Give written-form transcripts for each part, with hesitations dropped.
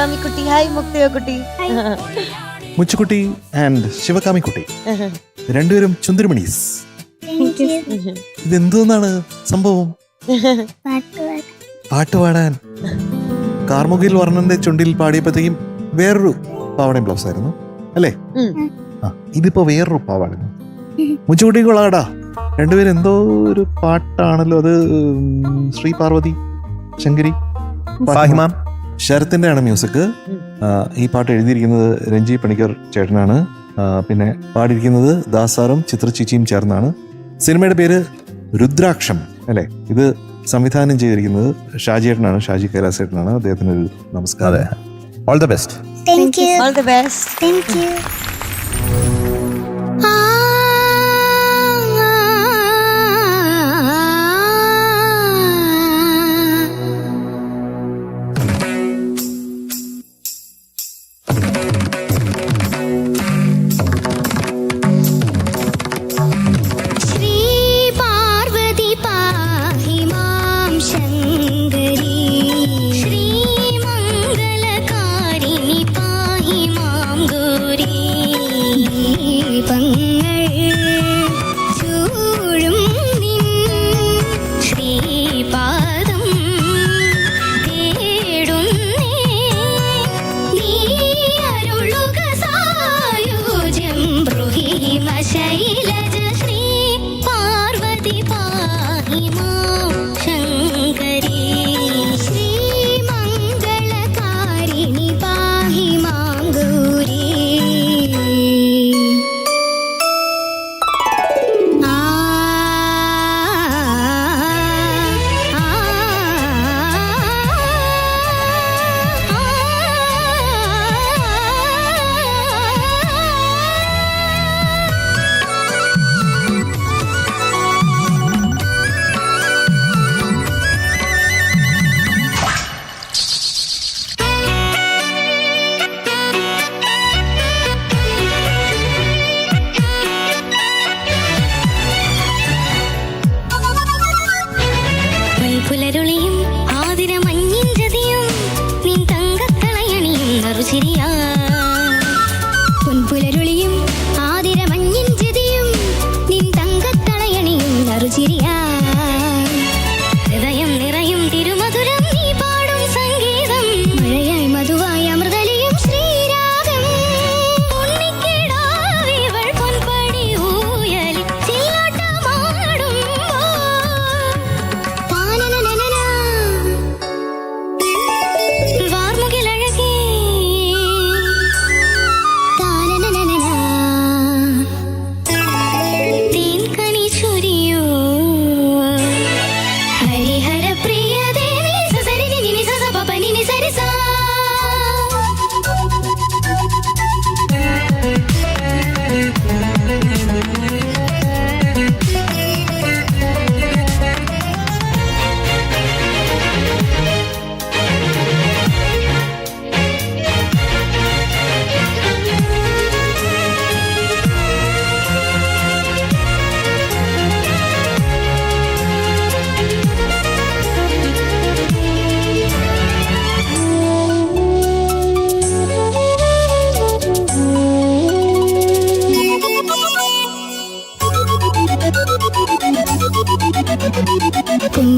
ശിവകാമിക്കുട്ടി. Hi മുക്തയോക്കുട്ടി. മുച്ചുകുട്ടി and ശിവകാമിക്കുട്ടി രണ്ടുപേരും ചുന്ദരമണീസ്. ഇതെന്തോന്നാണ് സംഭവം? പാട്ട് പാടാൻ കാർമുകിൽ വർണ്ണന്റെ ചുണ്ടിൽ പാടിയപ്പോഴത്തേക്കും വേറൊരു പാവാടയും ബ്ലൗസ് ആയിരുന്നു അല്ലേ? ഇതിപ്പോ വേറൊരു പാവാട. മുച്ചുകുട്ടി കൊള്ളാടാ. രണ്ടുപേരും എന്തോ ഒരു പാട്ടാണല്ലോ അത്. ശ്രീ പാർവതി ശങ്കരി ശരത്തിന്റെ ആണ് മ്യൂസിക്. ഈ പാട്ട് എഴുതിയിരിക്കുന്നത് രഞ്ജി പണിക്കർ ചേട്ടനാണ്. പിന്നെ പാടിയിരിക്കുന്നത് ദാസാറും ചിത്രചേച്ചിയും ചേർന്നാണ്. സിനിമയുടെ പേര് രുദ്രാക്ഷം അല്ലേ? ഇത് സംവിധാനം ചെയ്തിരിക്കുന്നത് ഷാജിയേട്ടനാണ്, ഷാജി കൈലാസേട്ടനാണ്. അദ്ദേഹത്തിന് ഒരു നമസ്കാരം. All the best. All the best.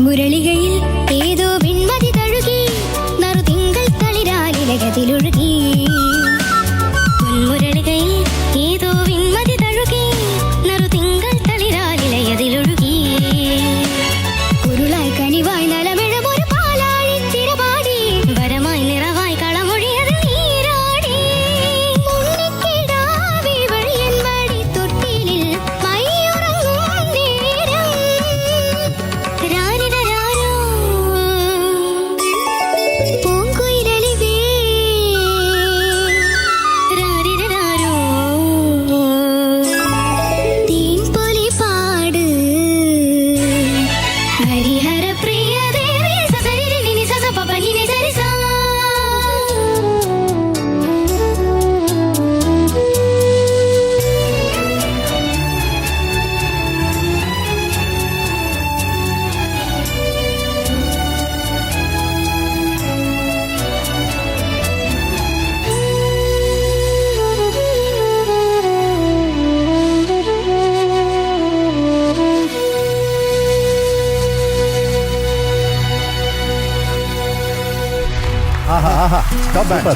മുരളികയിൽ ഏതോ വിൺമതി തഴുകി നറുതിങ്കൾ തളിരാലിലകതിലൊഴുകി. മുരളികയിൽ ഏതോ വിൺമതി തഴുകി നറുതിങ്കൾ തളിരാലിലയതിലൊഴുകി. ഉരുളായി കനിവായി നലമിഴം ഒരു പാലാഴി തിരപാടി വരമായി നിറവായി കളമൊഴിയത് നീരാടി. മുന്നിക്കിടാവിവൾ എൻ മടി തൊട്ടിലിൽ മൈയുറങ്ങും നേരം രാനിടരാരോ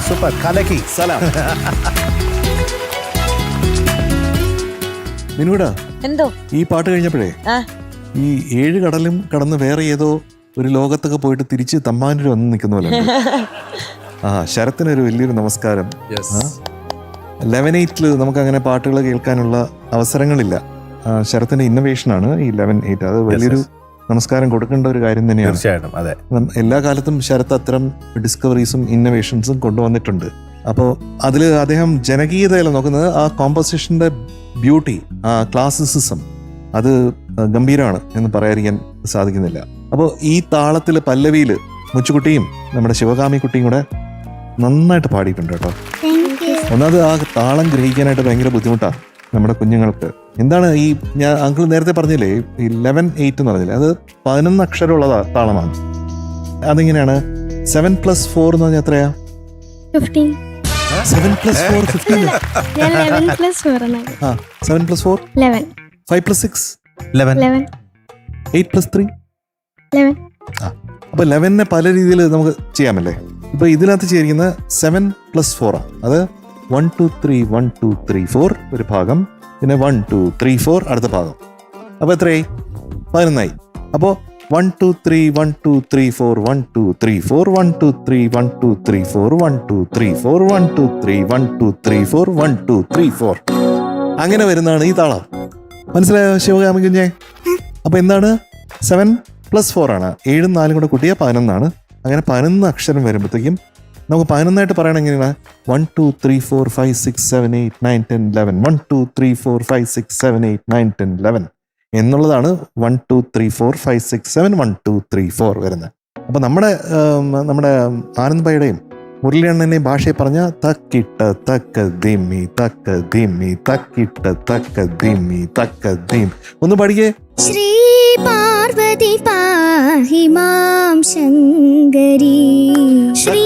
സൂപ്പർ കലക്കി. സലാം. മിനുടാ, എന്തോ ഈ പാട്ട് കഴിഞ്ഞപ്പോഴേ ആ ഈ 7 കടലും കടന്ന് വേറെ ഏതോ ഒരു ലോകത്തൊക്കെ പോയിട്ട് തിരിച്ച് തമ്പാനൂർ വന്ന് നിൽക്കുന്ന പോലെ ഉണ്ട്. ആ ശരത്തിനൊരു വലിയൊരു നമസ്കാരം. 11/8 നമുക്ക് അങ്ങനെ പാട്ടുകൾ കേൾക്കാനുള്ള അവസരങ്ങളില്ല. ശരത്തിന്റെ ഇന്നോവേഷനാണ് ഈ 11/8. അത് വലിയൊരു നമസ്കാരം കൊടുക്കേണ്ട ഒരു കാര്യം തന്നെയാണ്. തീർച്ചയായിട്ടും അതെ. എല്ലാ കാലത്തും ശരത്ത് അത്തരം ഡിസ്കവറീസും ഇന്നോവേഷൻസും കൊണ്ടുവന്നിട്ടുണ്ട്. അപ്പോൾ അതിൽ അദ്ദേഹം ജനകീയതയല്ല നോക്കുന്നത്, ആ കോമ്പോസിഷന്റെ ബ്യൂട്ടി, ആ ക്ലാസിസിസം, അത് ഗംഭീരമാണ് എന്ന് പറയാതിരിക്കാൻ സാധിക്കുന്നില്ല. അപ്പോൾ ഈ താളത്തിൽ പല്ലവിയിൽ മുച്ചുകുട്ടിയും നമ്മുടെ ശിവകാമി കുട്ടിയും കൂടെ നന്നായിട്ട് പാടിയിട്ടുണ്ട് കേട്ടോ. ഒന്നാമത് ആ താളം ഗ്രഹിക്കാനായിട്ട് ഭയങ്കര ബുദ്ധിമുട്ടാണ് നമ്മുടെ കുഞ്ഞുങ്ങൾക്ക്. എന്താണ് ഈ ഞാൻ അങ്കിൾ നേരത്തെ പറഞ്ഞില്ലേ ഈ 11/8 എന്ന് പറഞ്ഞില്ലേ, അത് 11 അക്ഷരമുള്ള താളമാണ്. അതിങ്ങനെയാണ് 7+4 എന്ന് പറഞ്ഞാൽ എത്രയാ? 15. 7+4 15. ഞാൻ 11+4 ആ 7+4 11. 5+6 11. 8+3 11. അപ്പൊ 11നെ പല രീതിയിൽ നമുക്ക് ചെയ്യാമല്ലേ. ഇപ്പൊ ഇതിനകത്ത് ചെയ്തിരിക്കുന്ന 7+4 ആണ്. അത് 1 2 3 1 2 3 4 ഒരു ഭാഗം, പിന്നെ 1 2 3 4 അടുത്ത ഭാഗം. അപ്പൊ എത്രയായി? 11ആയി. അപ്പോ 1 2 3 1 2 3 4 1 2 3 4 1 2 3 1 2 3 4 1 2 3 4 1 2 3 1 2 3 4 1 2 3 4 അങ്ങനെ വരുന്നതാണ് ഈ താളം. മനസ്സിലായോ ശിവകാമി കുഞ്ഞെ? അപ്പൊ എന്താണ് 7+4 ആണ്. 7ഉം 4ഉം കൂടെ കൂട്ടിയാൽ 11 ആണ്. അങ്ങനെ 11 അക്ഷരം വരുമ്പോഴത്തേക്കും നമുക്ക് 11ആയിട്ട് പറയണം എങ്ങനെയാണ്? 1 2 3 4 5 6 7 8 9 10 11 1 2 3 4 5 6 7 8 9 10 11 എന്നുള്ളതാണ് 1 2 3 4 5 6 7 1 2 3 4 വരുന്നത്. അപ്പൊ നമ്മുടെ ആനന്ദ് ഭായിയുടെയും മുരളിയണ്ണന്റെയും ഭാഷയെ പറഞ്ഞ തക്കിട്ട തക്ക ദിമ്മി തക്ക ദിമ്മി തക്കിട്ട തക്ക ദിമ്മി തക്ക ദിം. ഒന്ന് പാടിക്കേ. ശ്രീ പാർവതി പാഹി മാം ശങ്കരി ശ്രീ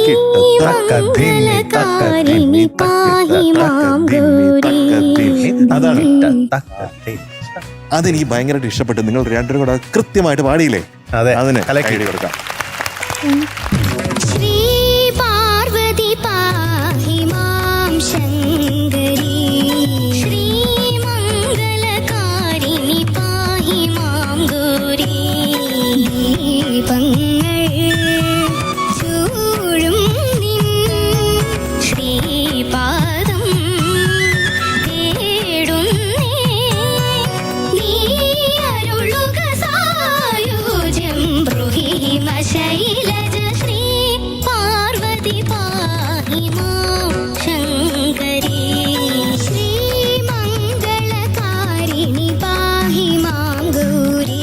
മംഗളകാരിണി പാഹി മാം ഗൗരി. അതാണ്. അതെനിക്ക് ഭയങ്കരമായിട്ട് ഇഷ്ടപ്പെട്ടു. നിങ്ങൾ രണ്ടുപേരും കൂടെ കൃത്യമായിട്ട് പാടിയില്ലേ? അതിന് കലക്കി കൊടുക്കാം. ശ്രീ പാർവതി പാഹി മാം ശങ്കരി ശ്രീ മംഗളകാരിണി പാഹി മാം ഗൗരി. ദീപങ്ങൾ ചൂഴും നിൻ ശ്രീപാദം തേടുന്നേ നീ അരുളുക സായുജ്യം ബ്രൂഹി ശൈലജ ശ്രീ പാർവതി പാഹി മാം ശങ്കരി ശ്രീ മംഗളകാരിണി പാഹി മാം ഗൗരി.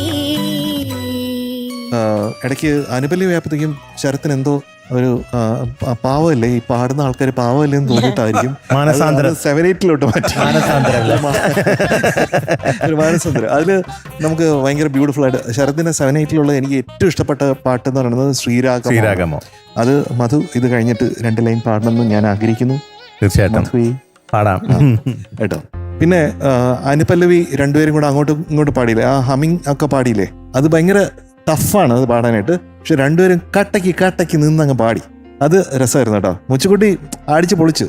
ഇടയ്ക്ക് അനുപല്ലി ആയപ്പോഴത്തേക്കും ശരത്തിന് എന്തോ ഒരു പാവമല്ലേ, ഈ പാടുന്ന ആൾക്കാർ പാവമല്ലേ എന്ന് തോന്നിയിട്ടായിരിക്കും 7/8 മാറ്റി. ഒരു മാനസാന്തരം. അതില് നമുക്ക് ഭയങ്കര ബ്യൂട്ടിഫുൾ ആയിട്ട് ശരത്തിന് 7/8 എനിക്ക് ഏറ്റവും ഇഷ്ടപ്പെട്ട പാട്ട് എന്ന് പറയുന്നത് ശ്രീരാഗമോ. അത് മധു ഇത് കഴിഞ്ഞിട്ട് 2 ലൈൻ പാടണമെന്ന് ഞാൻ ആഗ്രഹിക്കുന്നു. തീർച്ചയായിട്ടും പാടാം കേട്ടോ. പിന്നെ അനുപല്ലവി രണ്ടുപേരും കൂടെ അങ്ങോട്ടും ഇങ്ങോട്ടും പാടിയില്ലേ, ആ ഹമ്മിങ് ഒക്കെ പാടിയില്ലേ, അത് ഭയങ്കര ടഫാണ് അത് പാടാനായിട്ട്. പക്ഷെ രണ്ടുപേരും കട്ടക്ക് നിന്ന് അങ്ങ് പാടി. അത് രസമായിരുന്നു കേട്ടോ. മുച്ചുകുട്ടി അടിച്ച് പൊളിച്ച്.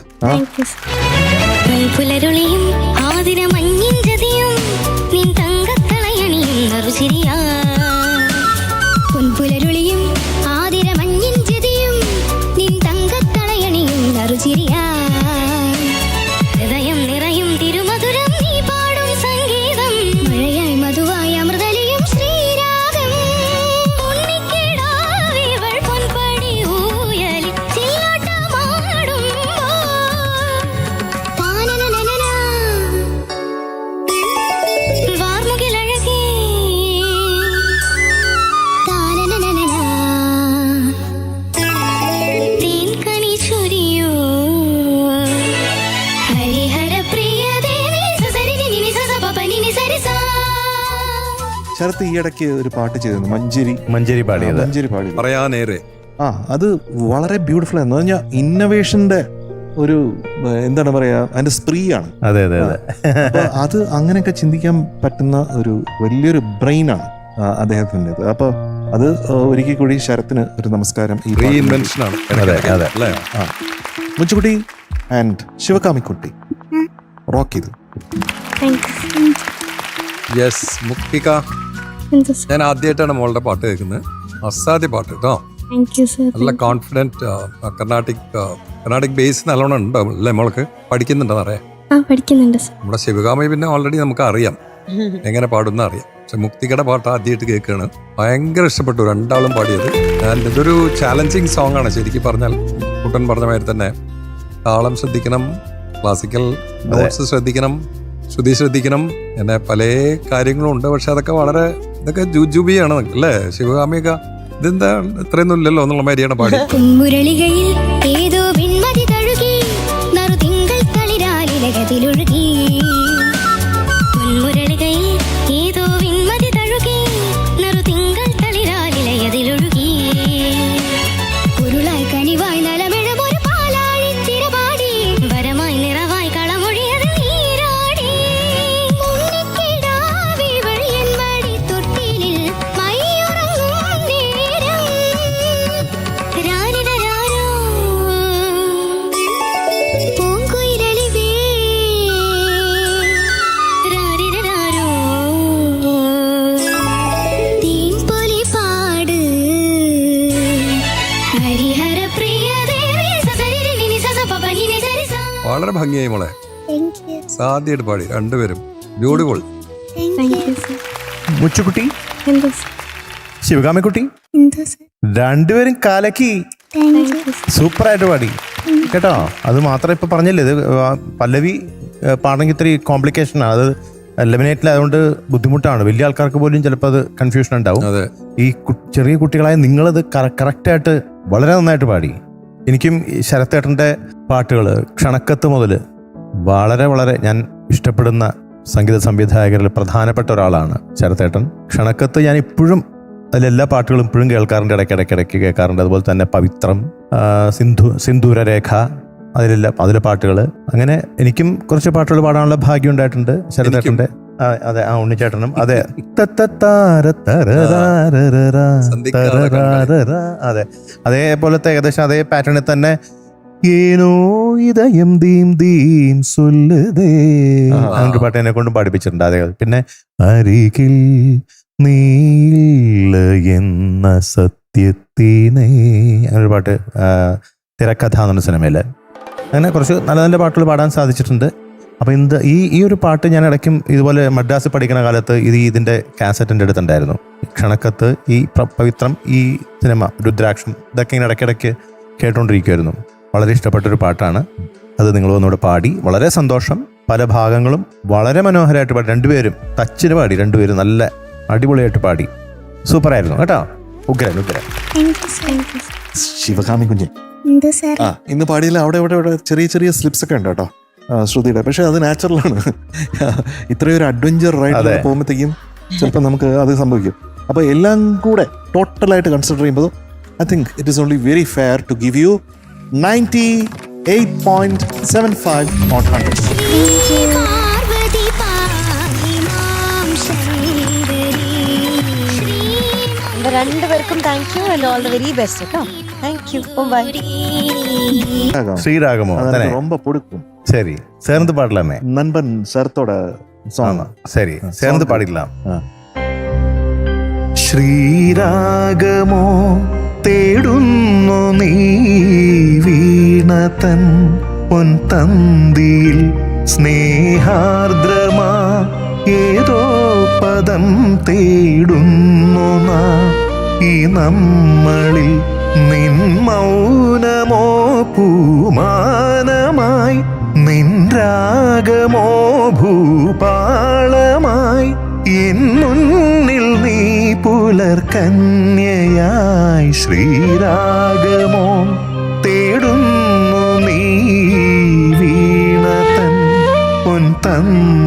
പുലരുളിയും ആതിര മഞ്ഞിൻ ജതിയും നിൻ തങ്കത്തളയണിയും നറുചിരിയാ. പൊൻപുലരുളിയും ആതിര മഞ്ഞിൻ ജതിയും നിൻ തങ്കത്തളയണിയും നറുചിരിയാ. ഹൃദയം നിറയും തിരുമധുരം നീ പാടും സംഗീതം മഴയായി മധുവായി അമൃതലിയും ശ്രീരാഗം. ഉണ്ണിക്കിടാവിവൾ പൊൻപടി ഊയലിൽ ചില്ലാട്ടമാടുമ്പോൾ പാനനനനനാ വാർമുകിലഴകേ താനനനനനാ തേൻകണി ചൊരിയൂ ഹരിഹരപ്രിയദേവി സസരിനി നിനി സസപപനി നി സരിസാ. ശരത്ത് ഈ ഇടയ്ക്ക് ഒരു പാട്ട് ചെയ്തിരുന്നു, മഞ്ചേരി പാടിയത്. മഞ്ചേരി പാടി. പറയാനേറെ അത് വളരെ ബ്യൂട്ടിഫുൾ ആയിരുന്നു. പറഞ്ഞാൽ ഇന്നോവേഷന്റെ ഒരു എന്താണ് പറയാ, അതിന്റെ സ്പ്രീ ആണ്. അതെ അതെ അതെ. അപ്പൊ അത് അങ്ങനെയൊക്കെ ചിന്തിക്കാൻ പറ്റുന്ന ഒരു വലിയൊരു ബ്രെയിനാണ് അദ്ദേഹത്തിൻ്റെത്. അപ്പൊ അത് ഒരിക്കൽ കൂടി ശരത്തിന് ഒരു നമസ്കാരം. ഈ റീഇൻവെൻഷൻ ആണ്. അതെ അതെ അല്ലേ? ആ മുച്ചുകുട്ടി ആൻഡ് ശിവകാമിക്കുട്ടി റോക്ക് ചെയ്തു. Thank you. യെസ് മുക്തിക, എന്ത് സർ? ഞാൻ ആദ്യമായിട്ടാണ് മോളുടെ പാട്ട് കേൾക്കുന്നത്. അസാധ്യ പാട്ട് കേട്ടോ. Thank you sir. നല്ല കോൺഫിഡൻറ്റ് കർണാട്ടിക് ബേസ് നല്ലോണം ഉണ്ടാവും അല്ലേ മോൾക്ക്? പഠിക്കുന്നുണ്ടോ അറിയാം? ആ പഠിക്കുന്നുണ്ട് സർ. നമ്മുടെ ശിവകാമി പിന്നെ ഓൾറെഡി നമുക്ക് അറിയാം എങ്ങനെ പാടുന്ന അറിയാം. പക്ഷെ മുക്തികയുടെ പാട്ട് ആദ്യമായിട്ട് കേൾക്കുകയാണ്. ഭയങ്കര ഇഷ്ടപ്പെട്ടു രണ്ടാളും പാടിയത്. ആൻഡ് ഇതൊരു ചാലഞ്ചിങ് സോങ് ആണ് ശരിക്കും പറഞ്ഞാൽ. കുട്ടൻ പറഞ്ഞ മാതിരി തന്നെ താളം ശ്രദ്ധിക്കണം, ക്ലാസിക്കൽ നോട്ട്സ് ശ്രദ്ധിക്കണം, ശ്രുതി ശ്രദ്ധിക്കണം, പിന്നെ പല കാര്യങ്ങളും ഉണ്ട്. പക്ഷെ അതൊക്കെ വളരെ ഇതൊക്കെ ജുജുബിയാണ് അല്ലേ? ശിവകാമിയൊക്കെ ഇതെന്താ ഇത്രയൊന്നും ഇല്ലല്ലോ എന്നുള്ള മാതിരിയാണ് പാടി. മുരളികയിൽ ഏതോ വിൺമതി തഴുകി നറുതിങ്കൾ തളിരാലിലകതിലൊഴുകി. മുരളികയിൽ ഏതോ വിൺമതി തഴുകി നറുതിങ്കൾ തളിരാലിലയതിലൊഴുകി. ഉരുളായി കനിവായി നലമിഴമൊരു പാലാഴി തിരപാടി വരമായി നിറവായി കളമൊഴിയത് നീരാടി. മുന്നിക്കിടാവി വഴിയൻ മടി തൊട്ടിലിൽ മൈയുറങ്ങും നേരം രാരിരരാരോ പൂങ്കുയിലളിവേ രാരിരരാരോ തീൻപൊലി പാട് ഹരിഹരപ്രിയദേവി സസരിരിനി സസപപനിനി സരിസ. വളരെ ഭംഗിയായി മോളെ, താങ്ക് യു. സാധ്യമായിട്ട് പാടി രണ്ടുപേരും. Beautiful. Thank you sir. Muchukutty, എന്ത് സർ? ശിവകാമിക്കുട്ടി, എന്ത് സർ? രണ്ടുപേരും കാലക്കി thank you. Thank you sir. സൂപ്പറായിട്ട് പാടി കേട്ടോ. അത് മാത്രം ഇപ്പൊ പറഞ്ഞില്ലേ, ഇത് പല്ലവി പാടണമെങ്കിൽ ഇത്തിരി കോംപ്ലിക്കേഷനാണ്. അത് ലെമിനേറ്റിൽ അതുകൊണ്ട് ബുദ്ധിമുട്ടാണ്. വലിയ ആൾക്കാർക്ക് പോലും ചിലപ്പോൾ അത് കൺഫ്യൂഷൻ ഉണ്ടാവും. അതെ. ഈ ചെറിയ കുട്ടികളായ നിങ്ങളത് കറക്റ്റായിട്ട് വളരെ നന്നായിട്ട് പാടി. എനിക്കും ഈ ശരത്തേട്ടൻ്റെ പാട്ടുകൾ ക്ഷണക്കത്ത് മുതൽ വളരെ വളരെ ഞാൻ ഇഷ്ടപ്പെടുന്ന സംഗീത സംവിധായകരിൽ പ്രധാനപ്പെട്ട ഒരാളാണ് ശരത്തേട്ടൻ. ക്ഷണക്കത്ത് ഞാൻ ഇപ്പോഴും അതിലെല്ലാ പാട്ടുകളും ഇപ്പോഴും കേൾക്കാറുണ്ട്, ഇടയ്ക്കിടയ്ക്ക് കേൾക്കാറുണ്ട്. അതുപോലെ തന്നെ പവിത്രം, സിന്ദൂരരേഖ, അതിലെ പാട്ടുകൾ. അങ്ങനെ എനിക്കും കുറച്ച് പാട്ടുകൾ പാടാനുള്ള ഭാഗ്യം ഉണ്ടായിട്ടുണ്ട് ശരത്തേട്ടൻ്റെ. അതെ, ആ ഉണ്ണിച്ചേട്ടനും അതെ. അതെ, അതേപോലത്തെ ഏകദേശം അതേ പാറ്റേണിൽ തന്നെ ഏനോ ഇതയം ദീം ദീം സൊല്ലുതേ അങ്ങനൊരു പാട്ട് എന്നെ കൊണ്ടും പാടിപ്പിച്ചിട്ടുണ്ട്. അതെ, പിന്നെ അരികിൽ നീല എന്ന സത്യത്തിനെ അങ്ങനൊരു പാട്ട് തിരക്കഥ എന്ന സിനിമയില്. അങ്ങനെ കുറച്ച് നല്ല നല്ല പാട്ടുകൾ പാടാൻ സാധിച്ചിട്ടുണ്ട്. അപ്പം ഈ ഒരു പാട്ട് ഞാൻ ഇടയ്ക്കും ഇതുപോലെ മദ്രാസിൽ പഠിക്കുന്ന കാലത്ത് ഇതിൻ്റെ കാസറ്റിൻ്റെ അടുത്തുണ്ടായിരുന്നു. ക്ഷണക്കത്ത്, ഈ പവിത്രം, ഈ സിനിമ രുദ്രാക്ഷം, ഇതൊക്കെ ഇങ്ങനെ ഇടയ്ക്കിടയ്ക്ക് കേട്ടുകൊണ്ടിരിക്കുമായിരുന്നു. വളരെ ഇഷ്ടപ്പെട്ടൊരു പാട്ടാണ് അത്. നിങ്ങൾ ഒന്നുകൂടെ പാടി, വളരെ സന്തോഷം. പല ഭാഗങ്ങളും വളരെ മനോഹരമായിട്ട് പാടി. രണ്ടുപേരും ടച്ചിന് പാടി, രണ്ടുപേരും നല്ല അടിപൊളിയായിട്ട് പാടി. സൂപ്പറായിരുന്നു കേട്ടോ. ഉഗ്രൻ. Thank you sir. ശിവകാമി കുഞ്ഞ് എന്ത് സർ? ആ ഇന്ന് പാടിയില്ല. അവിടെ ചെറിയ ചെറിയ സ്ലിപ്സ് ഒക്കെ ഉണ്ട് കേട്ടോ ശ്രുതിയുടെ. പക്ഷെ അത് നാച്ചുറലാണ്. ഇത്രയൊരു അഡ്വഞ്ചർ റൈഡ് പോകുമ്പോഴത്തേക്കും ചിലപ്പോൾ നമുക്ക് അത് സംഭവിക്കും. അപ്പോൾ എല്ലാം കൂടെ ടോട്ടലായിട്ട് കൺസിഡർ ചെയ്യുമ്പോൾ I think it is only very fair to give you 98.75 on 100. Parvathi പാഹിമാം ശങ്കരി ശ്രീ രണ്ടുപേർക്കും thank you and all the very best കേട്ടോ. Thank you. ബൈ. ശ്രീരാഗമോ അതെ, ரொம்ப பிடிக்கும். சரி, சேர்ந்து பாடலாமே. நண்பன் சரத்தோட சாங். சரி, சேர்ந்து பாடிடலாம். ശ്രീരാഗമോ തേടുന്നു നീ വീണതൻ പൊൻതന്തിയിൽ സ്നേഹാർദ്രമാ ഏതോ പദം തേടുന്നു നാം ഈ നമ്മളിൽ. നിൻ മൗനമോ പൂമാനമായി, നിൻ രാഗമോ ഭൂപാളമായി, എൻ മുന്നിൽ നീ പുലർകന്യയായി. ശ്രീരാഗമോ തേടുന്നു നീ വീണതൻ പൊൻതന്തിയിൽ